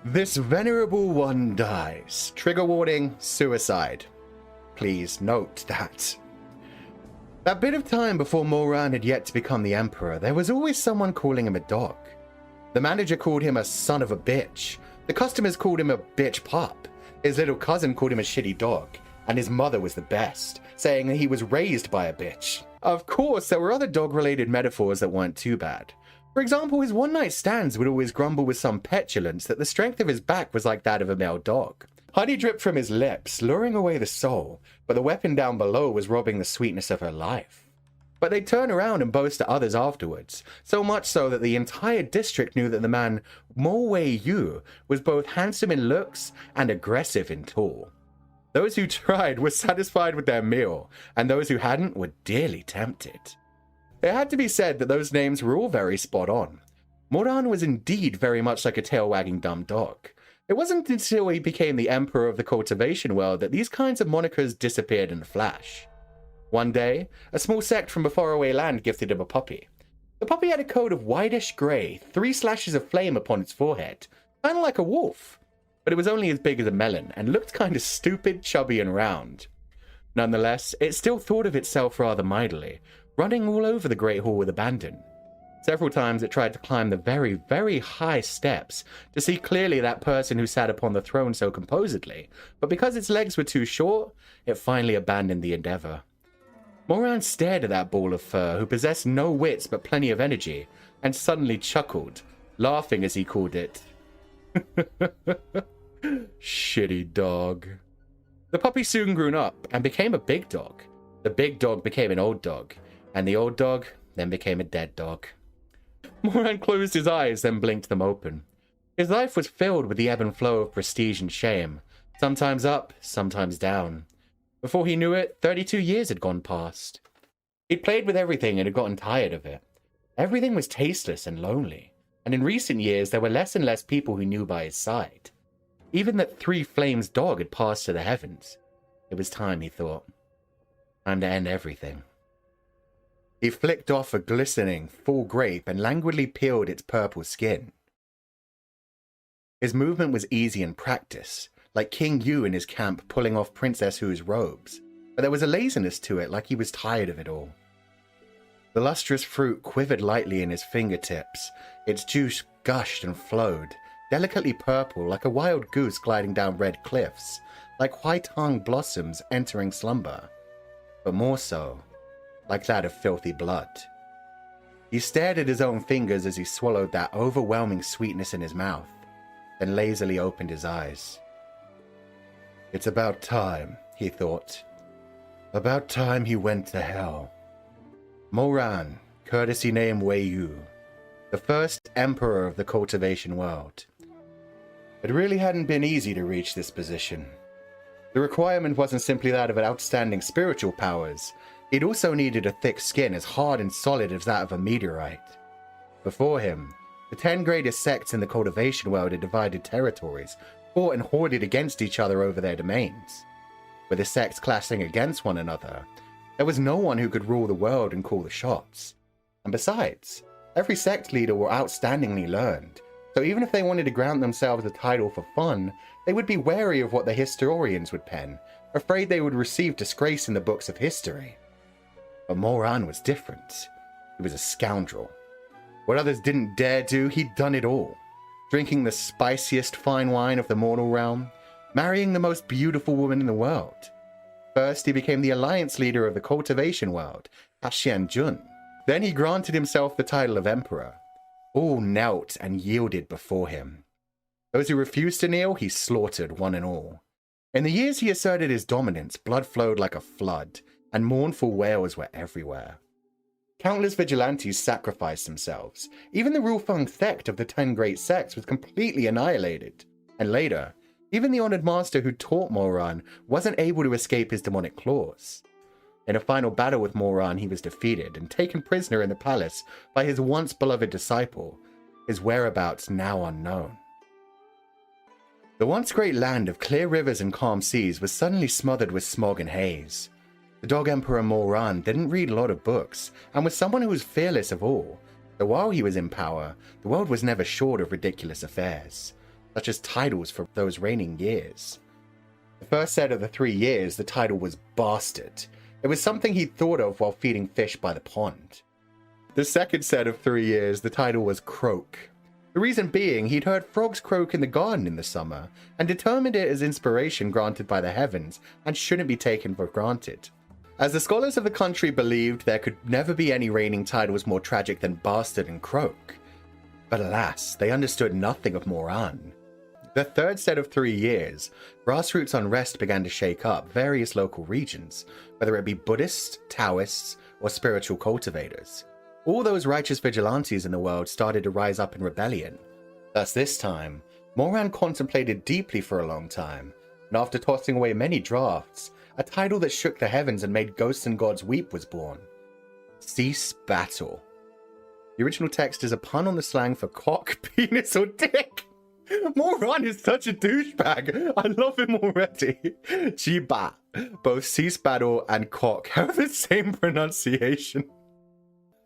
This venerable one dies. Trigger warning, suicide. Please note that. That bit of time before Moran had yet to become the emperor, there was always someone calling him a dog. The manager called him a son of a bitch. The customers called him a bitch pup. His little cousin called him a shitty dog. And his mother was the best, saying that he was raised by a bitch. Of course, there were other dog-related metaphors that weren't too bad. For example, his one-night stands would always grumble with some petulance that the strength of his back was like that of a male dog. Honey dripped from his lips, luring away the soul, but the weapon down below was robbing the sweetness of her life. But they'd turn around and boast to others afterwards, so much so that the entire district knew that the man Mo Wei Yu was both handsome in looks and aggressive in tall. Those who tried were satisfied with their meal, and those who hadn't were dearly tempted. It had to be said that those names were all very spot on. Moran was indeed very much like a tail-wagging dumb dog. It wasn't until he became the emperor of the cultivation world that these kinds of monikers disappeared in a flash. One day, a small sect from a faraway land gifted him a puppy. The puppy had a coat of whitish grey, 3 slashes of flame upon its forehead, kind of like a wolf. But it was only as big as a melon, and looked kind of stupid, chubby, and round. Nonetheless, it still thought of itself rather mightily, running all over the Great Hall with abandon. Several times it tried to climb the very, very high steps to see clearly that person who sat upon the throne so composedly, but because its legs were too short, it finally abandoned the endeavor. Moran stared at that ball of fur, who possessed no wits but plenty of energy, and suddenly chuckled, laughing as he called it. Shitty dog. The puppy soon grew up and became a big dog. The big dog became an old dog, and the old dog then became a dead dog. Moran closed his eyes, then blinked them open. His life was filled with the ebb and flow of prestige and shame, sometimes up, sometimes down. Before he knew it, 32 years had gone past. He'd played with everything and had gotten tired of it. Everything was tasteless and lonely, and in recent years there were less and less people who knew by his side. Even that 3 Flames dog had passed to the heavens. It was time, he thought. Time to end everything. He flicked off a glistening, full grape and languidly peeled its purple skin. His movement was easy and practiced, like King Yu in his camp pulling off Princess Hu's robes, but there was a laziness to it, like he was tired of it all. The lustrous fruit quivered lightly in his fingertips. Its juice gushed and flowed, delicately purple like a wild goose gliding down red cliffs, like white-hung blossoms entering slumber, but more so, like that of filthy blood. He stared at his own fingers as he swallowed that overwhelming sweetness in his mouth, then lazily opened his eyes. It's about time, he thought. About time he went to hell. Moran, courtesy name Wei Yu, the first emperor of the cultivation world. It really hadn't been easy to reach this position. The requirement wasn't simply that of outstanding spiritual powers. It also needed a thick skin as hard and solid as that of a meteorite. Before him, the 10 greatest sects in the cultivation world had divided territories, fought and hoarded against each other over their domains. With the sects clashing against one another, there was no one who could rule the world and call the shots. And besides, every sect leader were outstandingly learned, so even if they wanted to grant themselves a title for fun, they would be wary of what the historians would pen, afraid they would receive disgrace in the books of history. But Moran was different. He was a scoundrel. What others didn't dare do, he'd done it all. Drinking the spiciest fine wine of the mortal realm, marrying the most beautiful woman in the world. First, he became the alliance leader of the cultivation world, Hashian Jun. Then he granted himself the title of emperor. All knelt and yielded before him. Those who refused to kneel, he slaughtered one and all. In the years he asserted his dominance, blood flowed like a flood, and mournful wails were everywhere. Countless vigilantes sacrificed themselves. Even the Rulfeng sect of the 10 great sects was completely annihilated. And later, even the honored master who taught Moran wasn't able to escape his demonic claws. In a final battle with Moran, he was defeated and taken prisoner in the palace by his once beloved disciple, his whereabouts now unknown. The once great land of clear rivers and calm seas was suddenly smothered with smog and haze. The Dog Emperor Moran didn't read a lot of books, and was someone who was fearless of all, though while he was in power, the world was never short of ridiculous affairs. such as titles for those reigning years. The first set of the 3 years, the title was Bastard. It was something he'd thought of while feeding fish by the pond. The second set of 3 years, the title was Croak. The reason being, he'd heard frogs croak in the garden in the summer, and determined it as inspiration granted by the heavens, and shouldn't be taken for granted. As the scholars of the country believed there could never be any reigning titles more tragic than Bastard and Croak. But alas, they understood nothing of Moran. The third set of 3 years, grassroots unrest began to shake up various local regions, whether it be Buddhists, Taoists, or spiritual cultivators. All those righteous vigilantes in the world started to rise up in rebellion. Thus this time, Moran contemplated deeply for a long time, and after tossing away many drafts, a title that shook the heavens and made ghosts and gods weep was born. Cease Battle. The original text is a pun on the slang for cock, penis, or dick. Moran is such a douchebag. I love him already. Jiba. Both cease battle and cock have the same pronunciation.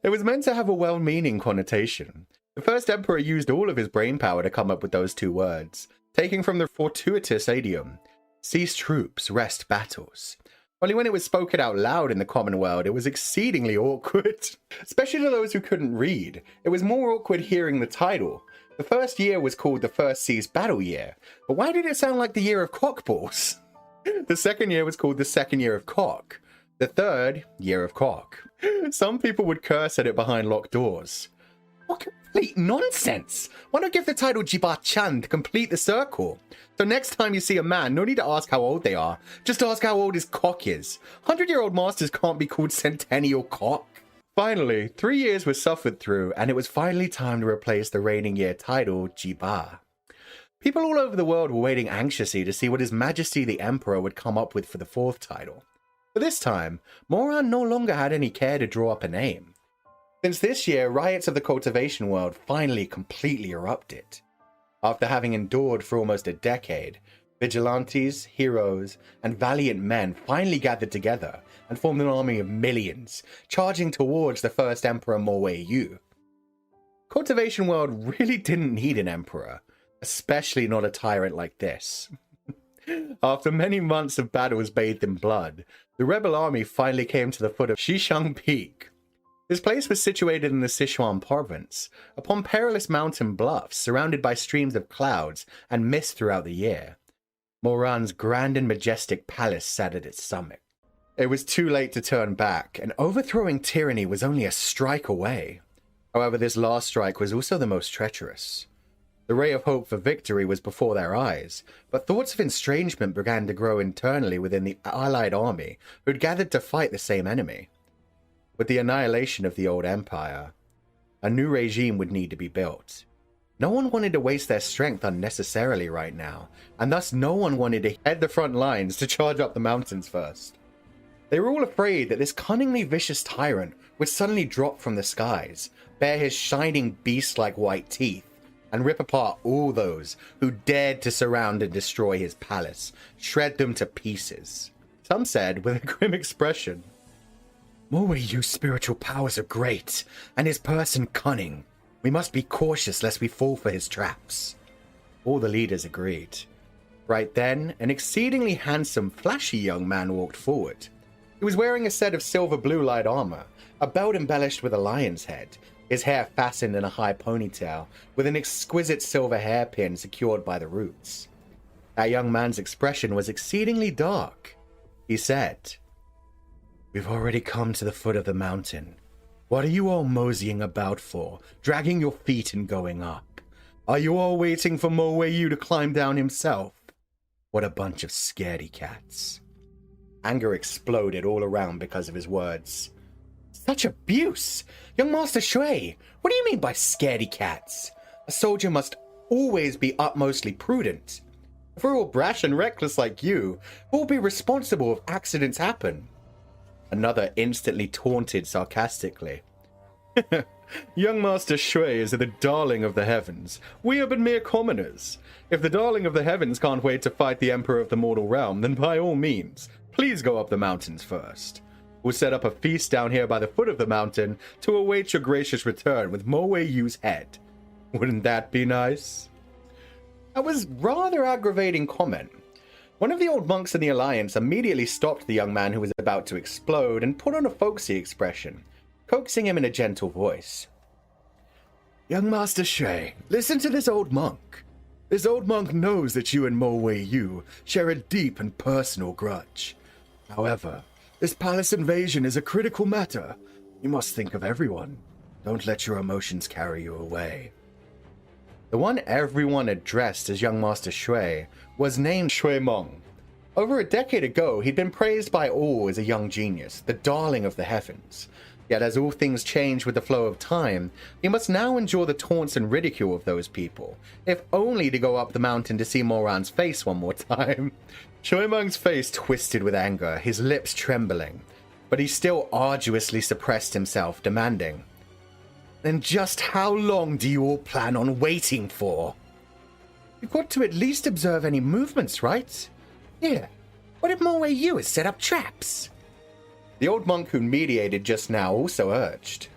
It was meant to have a well-meaning connotation. The first emperor used all of his brainpower to come up with those 2 words, taking from the fortuitous idiom, cease troops, rest battles. Only when it was spoken out loud in the common world, it was exceedingly awkward. Especially to those who couldn't read. It was more awkward hearing the title. The first year was called the first cease battle year, but why did it sound like the year of cockballs? The second year was called the second year of cock. The third, year of cock. Some people would curse at it behind locked doors. What complete nonsense! Why not give the title Jiba Chan to complete the circle? So next time you see a man, no need to ask how old they are. Just ask how old his cock is. 100-year-old masters can't be called centennial cock. Finally, 3 years were suffered through, and it was finally time to replace the reigning year title, Jiba. People all over the world were waiting anxiously to see what His Majesty the Emperor would come up with for the 4th title. But this time, Moran no longer had any care to draw up a name. Since this year, riots of the cultivation world finally completely erupted. After having endured for almost a decade, vigilantes, heroes, and valiant men finally gathered together and formed an army of millions, charging towards the first Emperor Mo-Wei-Yu. Cultivation world really didn't need an emperor, especially not a tyrant like this. After many months of battles bathed in blood, the rebel army finally came to the foot of Shishang Peak. This place was situated in the Sichuan province, upon perilous mountain bluffs surrounded by streams of clouds and mist throughout the year. Moran's grand and majestic palace sat at its summit. It was too late to turn back, and overthrowing tyranny was only a strike away. However, this last strike was also the most treacherous. The ray of hope for victory was before their eyes, but thoughts of estrangement began to grow internally within the allied army who had gathered to fight the same enemy. With the annihilation of the old empire, a new regime would need to be built. No one wanted to waste their strength unnecessarily right now, and thus no one wanted to head the front lines to charge up the mountains first. They were all afraid that this cunningly vicious tyrant would suddenly drop from the skies, bare his shining beast-like white teeth, and rip apart all those who dared to surround and destroy his palace, shred them to pieces. Some said, with a grim expression, Mo-Wei-Yu's spiritual powers are great, and his person cunning. We must be cautious lest we fall for his traps. All the leaders agreed. Right then, an exceedingly handsome, flashy young man walked forward. He was wearing a set of silver blue light armor, a belt embellished with a lion's head, his hair fastened in a high ponytail, with an exquisite silver hairpin secured by the roots. That young man's expression was exceedingly dark. He said, We've already come to the foot of the mountain. What are you all moseying about for, dragging your feet and going up? Are you all waiting for Mo-Wei-Yu to climb down himself? What a bunch of scaredy cats. Anger exploded all around because of his words. Such abuse! Young Master Shui, what do you mean by scaredy cats? A soldier must always be utmostly prudent. If we're all brash and reckless like you, we'll be responsible if accidents happen. Another instantly taunted sarcastically. Young Master Shui is the darling of the heavens. We are but mere commoners. If the darling of the heavens can't wait to fight the Emperor of the mortal realm, then by all means, please go up the mountains first. We'll set up a feast down here by the foot of the mountain to await your gracious return with Mo-Wei-Yu's head. Wouldn't that be nice? That was rather aggravating comment. One of the old monks in the Alliance immediately stopped the young man who was about to explode and put on a folksy expression, coaxing him in a gentle voice. Young Master Shui, listen to this old monk. This old monk knows that you and Mo Wei Yu share a deep and personal grudge. However, this palace invasion is a critical matter. You must think of everyone. Don't let your emotions carry you away. The one everyone addressed as young Master Shui was named Shui Meng. Over a decade ago, he'd been praised by all as a young genius, the darling of the heavens. Yet as all things change with the flow of time, he must now endure the taunts and ridicule of those people, if only to go up the mountain to see Moran's face one more time. Shui Meng's face twisted with anger, his lips trembling, but he still arduously suppressed himself, demanding, Then just how long do you all plan on waiting for? You've got to at least observe any movements, right? Yeah, what if Mo Wei Yu has set up traps? The old monk who mediated just now also urged.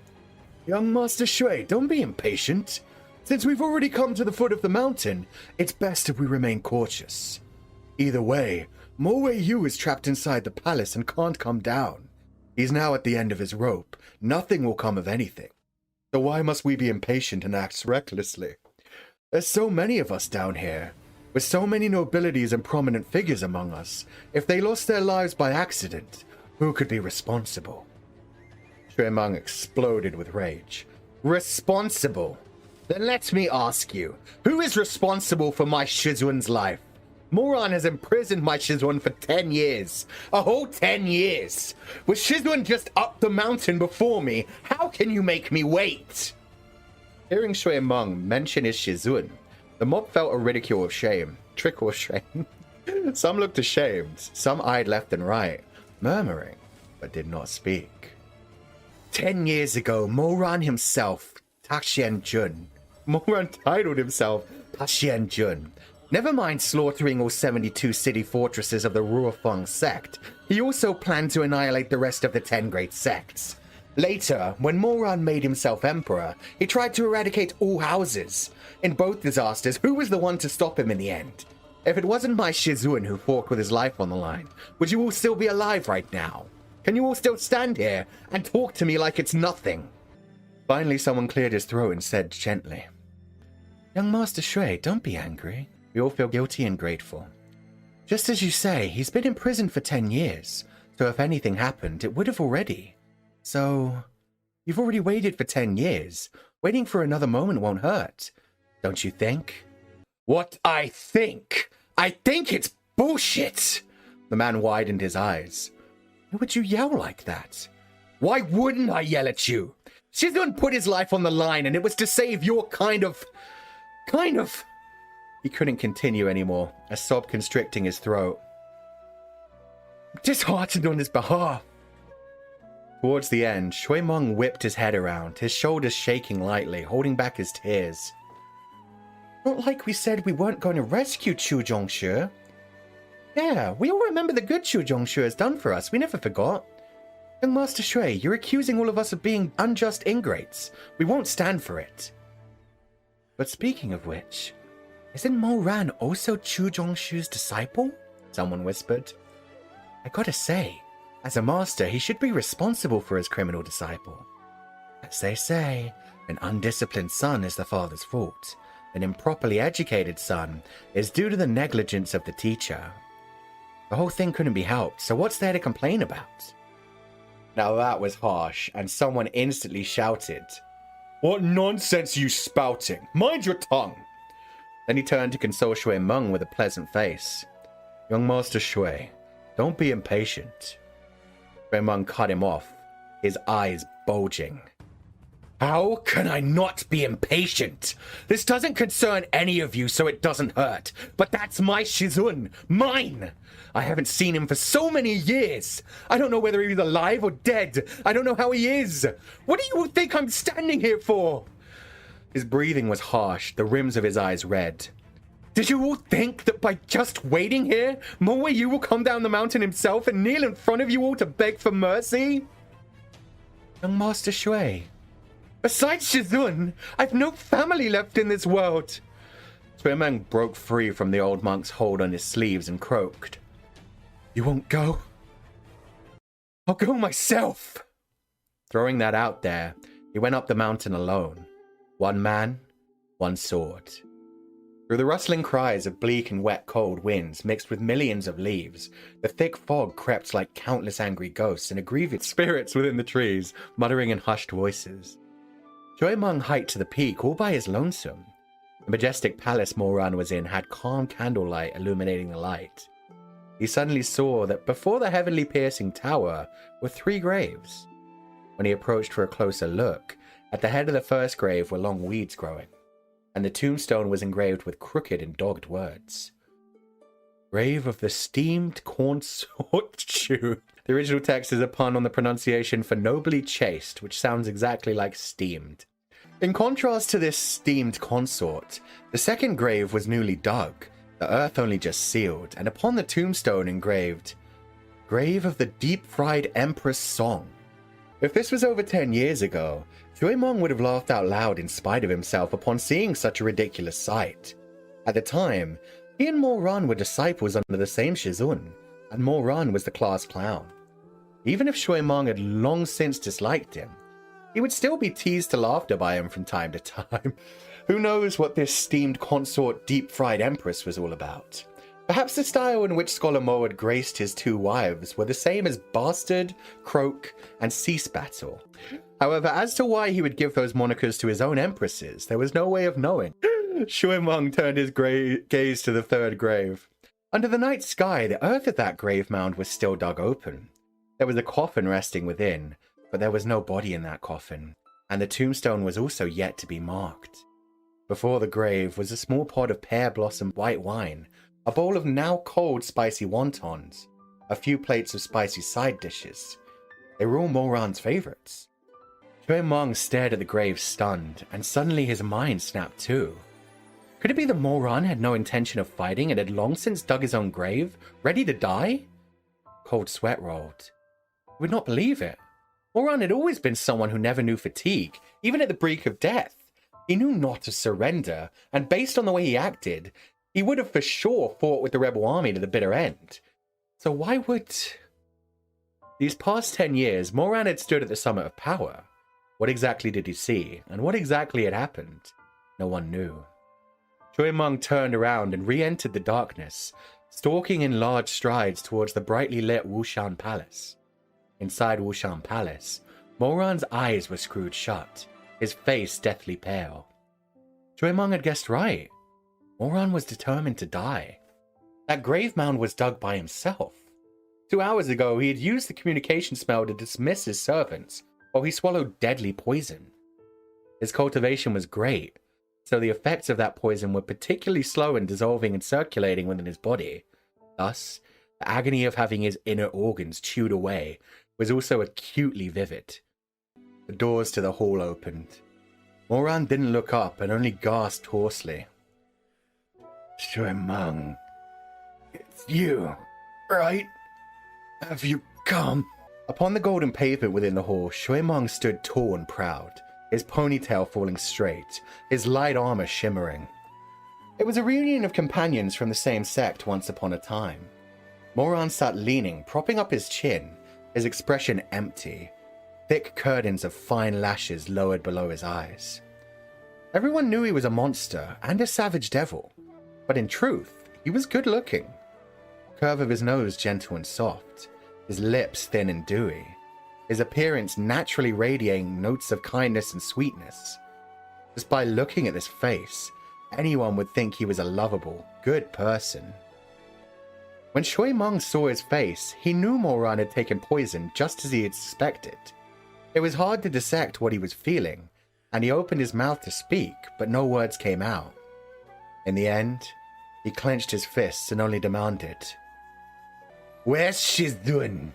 Young Master Shui, don't be impatient. Since we've already come to the foot of the mountain, it's best if we remain cautious. Either way, Mo Wei Yu is trapped inside the palace and can't come down. He's now at the end of his rope. Nothing will come of anything. So why must we be impatient and act recklessly? There's so many of us down here, with so many nobilities and prominent figures among us. If they lost their lives by accident, who could be responsible? Shui Meng exploded with rage. Responsible? Then let me ask you, who is responsible for my Shizun's life? Moran has imprisoned my Shizun for 10 years. A whole 10 years. With Shizun just up the mountain before me, how can you make me wait? Hearing Shui Meng mention his Shizun, the mob felt a ridicule of shame. Trickle of shame. Some looked ashamed, some eyed left and right, murmuring, but did not speak. 10 years ago, Moran himself, Taxian Jun. Moran titled himself Taxian Jun. Never mind slaughtering all 72 city fortresses of the Ruofeng sect, he also planned to annihilate the rest of the 10 great sects. Later, when Moran made himself emperor, he tried to eradicate all houses. In both disasters, who was the one to stop him in the end? If it wasn't my Shizun who fought with his life on the line, would you all still be alive right now? Can you all still stand here and talk to me like it's nothing? Finally, someone cleared his throat and said gently, Young Master Shui, don't be angry. We all feel guilty and grateful. Just as you say, he's been in prison for 10 years, so if anything happened, it would have already. So, you've already waited for 10 years. Waiting for another moment won't hurt, don't you think? What I think? I think it's bullshit! The man widened his eyes. Why would you yell like that? Why wouldn't I yell at you? Shizun put his life on the line and it was to save your kind of... He couldn't continue anymore, a sob constricting his throat. Disheartened on his behalf. Towards the end, Shui Meng whipped his head around, his shoulders shaking lightly, holding back his tears. Not like we said we weren't going to rescue Chu Zhongshu. Yeah, we all remember the good Chu Zhongshu has done for us, we never forgot. Young Master Shui, you're accusing all of us of being unjust ingrates. We won't stand for it. But speaking of which, isn't Moran also Chu Zhongshu's disciple? Someone whispered. I gotta say, as a master, he should be responsible for his criminal disciple. As they say, an undisciplined son is the father's fault. An improperly educated son is due to the negligence of the teacher. The whole thing couldn't be helped, so what's there to complain about? Now that was harsh, and someone instantly shouted, What nonsense are you spouting? Mind your tongue! Then he turned to console Shui Meng with a pleasant face. Young Master Shui, don't be impatient. Shui Meng cut him off, his eyes bulging. How can I not be impatient? This doesn't concern any of you, so it doesn't hurt. But that's my Shizun, mine! I haven't seen him for so many years. I don't know whether he's alive or dead. I don't know how he is. What do you think I'm standing here for? His breathing was harsh, the rims of his eyes red. Did you all think that by just waiting here, Mo Wei Yu will come down the mountain himself and kneel in front of you all to beg for mercy? Young Master Shui, besides Shizun, I've no family left in this world. Shui Meng broke free from the old monk's hold on his sleeves and croaked, "You won't go? I'll go myself." Throwing that out there, he went up the mountain alone. One man, one sword. Through the rustling cries of bleak and wet cold winds mixed with millions of leaves, the thick fog crept like countless angry ghosts and aggrieved spirits within the trees, muttering in hushed voices. Shui Meng hiked to the peak all by his lonesome. The majestic palace Moran was in had calm candlelight illuminating the light. He suddenly saw that before the heavenly piercing tower were 3 graves. When he approached for a closer look, at the head of the first grave were long weeds growing, and the tombstone was engraved with crooked and dogged words. Grave of the steamed consort Chu. The original text is a pun on the pronunciation for nobly chaste, which sounds exactly like steamed. In contrast to this steamed consort, the second grave was newly dug, the earth only just sealed, and upon the tombstone engraved, Grave of the Deep-Fried Empress Song. If this was over 10 years ago, Shui Meng would have laughed out loud in spite of himself upon seeing such a ridiculous sight. At the time, he and Moran were disciples under the same Shizun, and Moran was the class clown. Even if Shui Meng had long since disliked him, he would still be teased to laughter by him from time to time. Who knows what this steamed consort deep-fried empress was all about? Perhaps the style in which Scholar Mo had graced his 2 wives were the same as Bastard, Croak, and Sea Spattle. However, as to why he would give those monikers to his own empresses, there was no way of knowing. Shui Meng turned his gaze to the 3rd grave. Under the night sky, the earth of that grave mound was still dug open. There was a coffin resting within, but there was no body in that coffin, and the tombstone was also yet to be marked. Before the grave was a small pot of pear-blossom white wine, a bowl of now cold spicy wontons, a few plates of spicy side dishes. They were all Moran's favorites. Shui Meng stared at the grave stunned, and suddenly his mind snapped too. Could it be that Moran had no intention of fighting and had long since dug his own grave, ready to die? Cold sweat rolled. He would not believe it. Moran had always been someone who never knew fatigue, even at the brink of death. He knew not to surrender, and based on the way he acted, he would have for sure fought with the rebel army to the bitter end. So why would... These past 10 years, Moran had stood at the summit of power. What exactly did he see, and what exactly had happened? No one knew. Shui Meng turned around and re-entered the darkness, stalking in large strides towards the brightly lit Wushan Palace. Inside Wushan Palace, Moran's eyes were screwed shut, his face deathly pale. Shui Meng had guessed right. Moran was determined to die. That grave mound was dug by himself. 2 hours ago, he had used the communication spell to dismiss his servants, while he swallowed deadly poison. His cultivation was great, so the effects of that poison were particularly slow in dissolving and circulating within his body. Thus, the agony of having his inner organs chewed away was also acutely vivid. The doors to the hall opened. Moran didn't look up and only gasped hoarsely. Shui Meng, it's you, right? Have you come? Upon the golden pavement within the hall, Shui Meng stood tall and proud, his ponytail falling straight, his light armor shimmering. It was a reunion of companions from the same sect once upon a time. Moran sat leaning, propping up his chin, his expression empty, thick curtains of fine lashes lowered below his eyes. Everyone knew he was a monster and a savage devil, but in truth, he was good-looking. The curve of his nose gentle and soft, his lips thin and dewy, his appearance naturally radiating notes of kindness and sweetness. Just by looking at this face, anyone would think he was a lovable, good person. When Shui Meng saw his face, he knew Moran had taken poison just as he had suspected. It was hard to dissect what he was feeling, and he opened his mouth to speak, but no words came out. In the end, he clenched his fists and only demanded, "Where's Shizun?"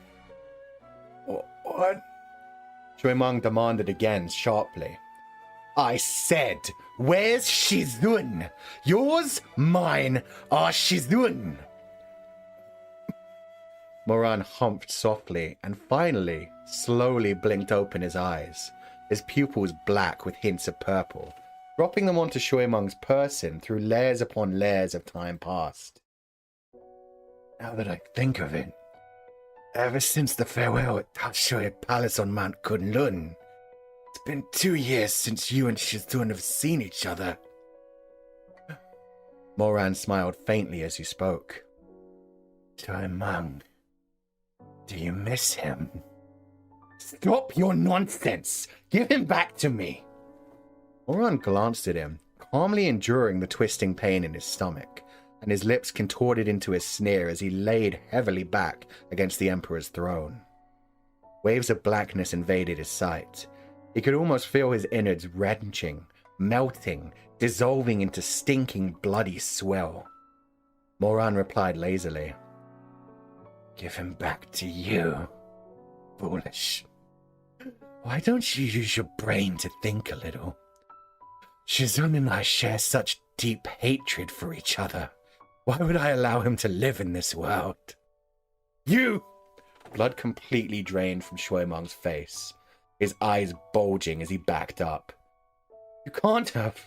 What? Shui Meng demanded again, sharply. I said, where's Shizun? Yours, mine, are Shizun. Moran humphed softly and finally, slowly blinked open his eyes, his pupils black with hints of purple. dropping them onto Shuimeng's person through layers upon layers of time past. Now that I think of it, ever since the farewell at Tashui Palace on Mount Kunlun, it's been 2 years since you and Shizun have seen each other. Moran smiled faintly as he spoke. Shuimeng, do you miss him? Stop your nonsense! Give him back to me! Moran glanced at him, calmly enduring the twisting pain in his stomach, and his lips contorted into a sneer as he laid heavily back against the Emperor's throne. Waves of blackness invaded his sight. He could almost feel his innards wrenching, melting, dissolving into stinking, bloody swell. Moran replied lazily, Give him back to you. Foolish. Why don't you use your brain to think a little? Shizun and I share such deep hatred for each other. Why would I allow him to live in this world? You! Blood completely drained from Shuimeng's face, his eyes bulging as he backed up. You can't have.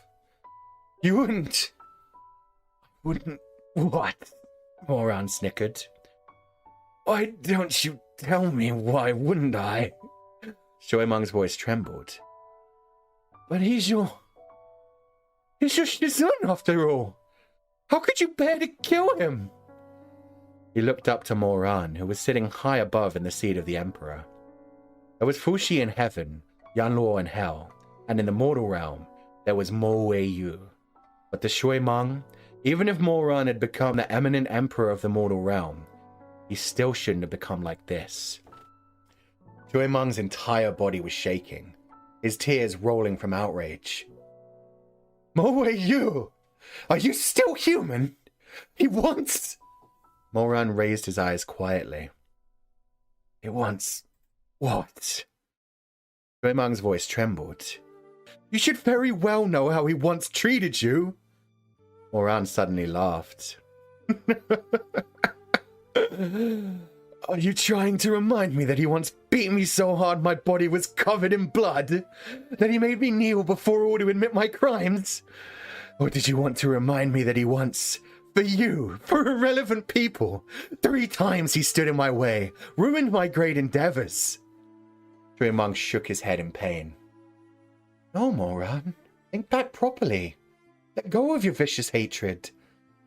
You wouldn't. Wouldn't what? Moran snickered. Why don't you tell me why wouldn't I? Shuimeng's voice trembled. But he's your Shizun after all. How could you bear to kill him? He looked up to Moran, who was sitting high above in the seat of the Emperor. There was Fuxi in heaven, Yanluo in hell, and in the mortal realm, there was Mo Wei Yu. But to Shuimeng, even if Moran had become the eminent Emperor of the mortal realm, he still shouldn't have become like this. Shuimeng's entire body was shaking, his tears rolling from outrage. Mo Wei Yu! Are you still human? He wants... Moran raised his eyes quietly. He wants... what? Shuimeng's voice trembled. You should very well know how he once treated you. Moran suddenly laughed. Are you trying to remind me that he once beat me so hard my body was covered in blood? That he made me kneel before all to admit my crimes? Or did you want to remind me that he once, for you, for irrelevant people, 3 times he stood in my way, ruined my great endeavors? Shuimeng shook his head in pain. No, Moran. Think back properly. Let go of your vicious hatred.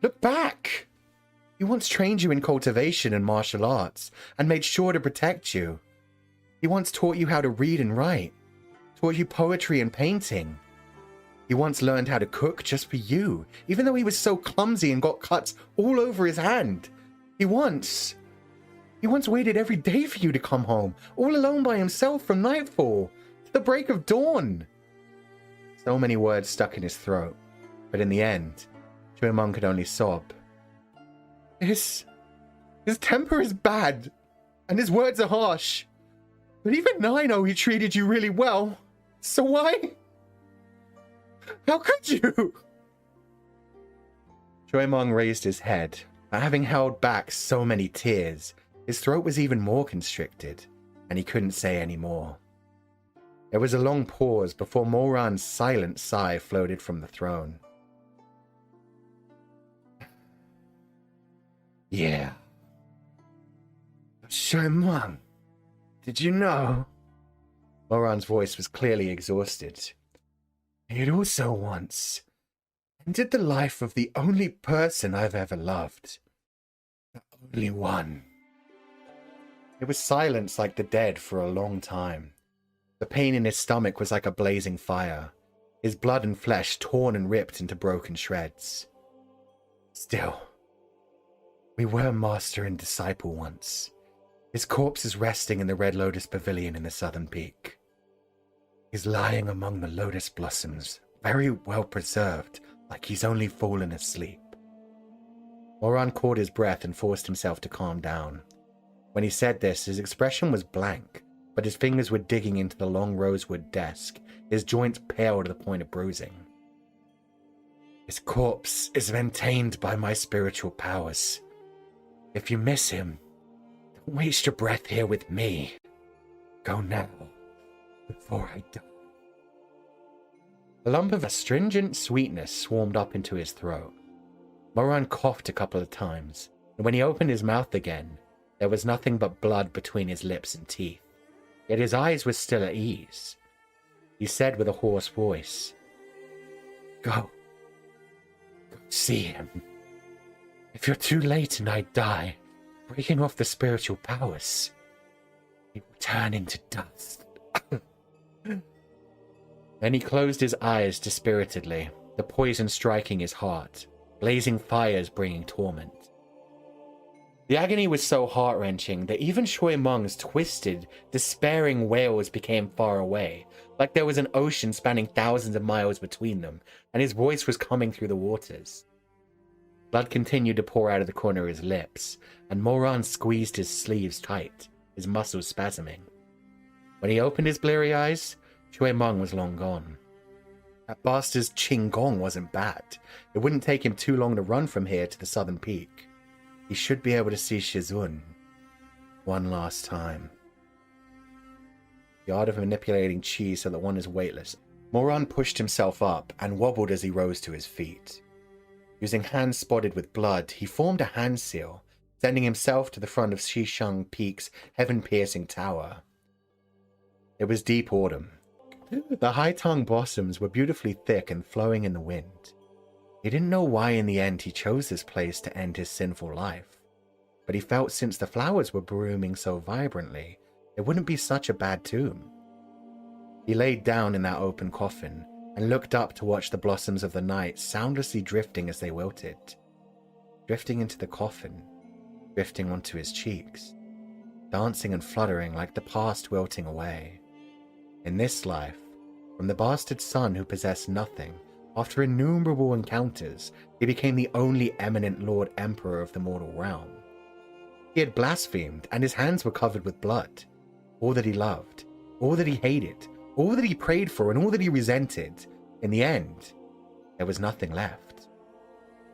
Look back. He once trained you in cultivation and martial arts, and made sure to protect you. He once taught you how to read and write, taught you poetry and painting. He once learned how to cook just for you, even though he was so clumsy and got cuts all over his hand. He once waited every day for you to come home, all alone by himself from nightfall to the break of dawn. So many words stuck in his throat, but in the end, Shuimeng could only sob. His temper is bad, and his words are harsh. But even I know he treated you really well. So why? How could you? Shuimeng raised his head, but having held back so many tears, his throat was even more constricted, and he couldn't say any more. There was a long pause before Moran's silent sigh floated from the throne. Yeah. Shuimeng, did you know? Moran's voice was clearly exhausted. He had also once ended the life of the only person I've ever loved. The only one. It was silence like the dead for a long time. The pain in his stomach was like a blazing fire, his blood and flesh torn and ripped into broken shreds. Still, we were master and disciple once. His corpse is resting in the Red Lotus Pavilion in the southern peak. He's lying among the lotus blossoms, very well preserved, like he's only fallen asleep. Moran caught his breath and forced himself to calm down. When he said this, his expression was blank, but his fingers were digging into the long rosewood desk, his joints pale to the point of bruising. His corpse is maintained by my spiritual powers. If you miss him, don't waste your breath here with me. Go now, before I die. A lump of astringent sweetness swarmed up into his throat. Moran coughed a couple of times, and when he opened his mouth again, there was nothing but blood between his lips and teeth. Yet his eyes were still at ease. He said with a hoarse voice, Go see him. If you're too late and I die, breaking off the spiritual powers, he will turn into dust." Then he closed his eyes dispiritedly, the poison striking his heart, blazing fires bringing torment. The agony was so heart-wrenching that even Shui Meng's twisted, despairing wails became far away, like there was an ocean spanning thousands of miles between them, and his voice was coming through the waters. Blood continued to pour out of the corner of his lips, and Moran squeezed his sleeves tight, his muscles spasming. When he opened his bleary eyes, Shui Meng was long gone. That bastard's Qinggong wasn't bad. It wouldn't take him too long to run from here to the southern peak. He should be able to see Shizun one last time. The art of manipulating chi so that one is weightless. Moran pushed himself up and wobbled as he rose to his feet. Using hands spotted with blood, he formed a hand seal, sending himself to the front of Xishang Peak's heaven-piercing tower. It was deep autumn. The high-tongue blossoms were beautifully thick and flowing in the wind. He didn't know why in the end he chose this place to end his sinful life, but he felt since the flowers were blooming so vibrantly, it wouldn't be such a bad tomb. He laid down in that open coffin and looked up to watch the blossoms of the night soundlessly drifting as they wilted, drifting into the coffin, drifting onto his cheeks, dancing and fluttering like the past wilting away. In this life, from the bastard son who possessed nothing, after innumerable encounters, he became the only eminent Lord Emperor of the mortal realm. He had blasphemed, and his hands were covered with blood. All that he loved, all that he hated, all that he prayed for, and all that he resented. In the end, there was nothing left.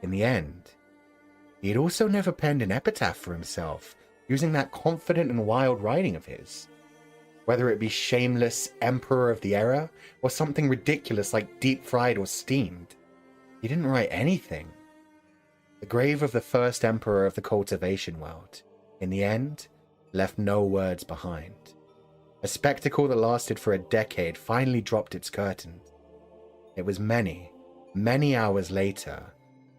In the end, he had also never penned an epitaph for himself, using that confident and wild writing of his. Whether it be shameless Emperor of the Era, or something ridiculous like deep-fried or steamed, he didn't write anything. The grave of the first Emperor of the cultivation world, in the end, left no words behind. A spectacle that lasted for a decade finally dropped its curtains. It was many, many hours later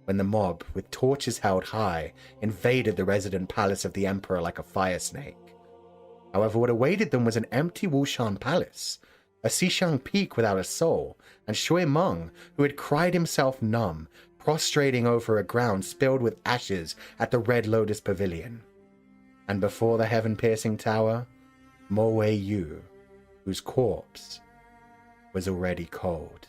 when the mob, with torches held high, invaded the resident palace of the Emperor like a fire snake. However, what awaited them was an empty Wushan palace, a Xishang Peak without a soul, and Shui Meng, who had cried himself numb, prostrating over a ground spilled with ashes at the Red Lotus Pavilion. And before the heaven-piercing tower, Mo Wei Yu, whose corpse was already cold.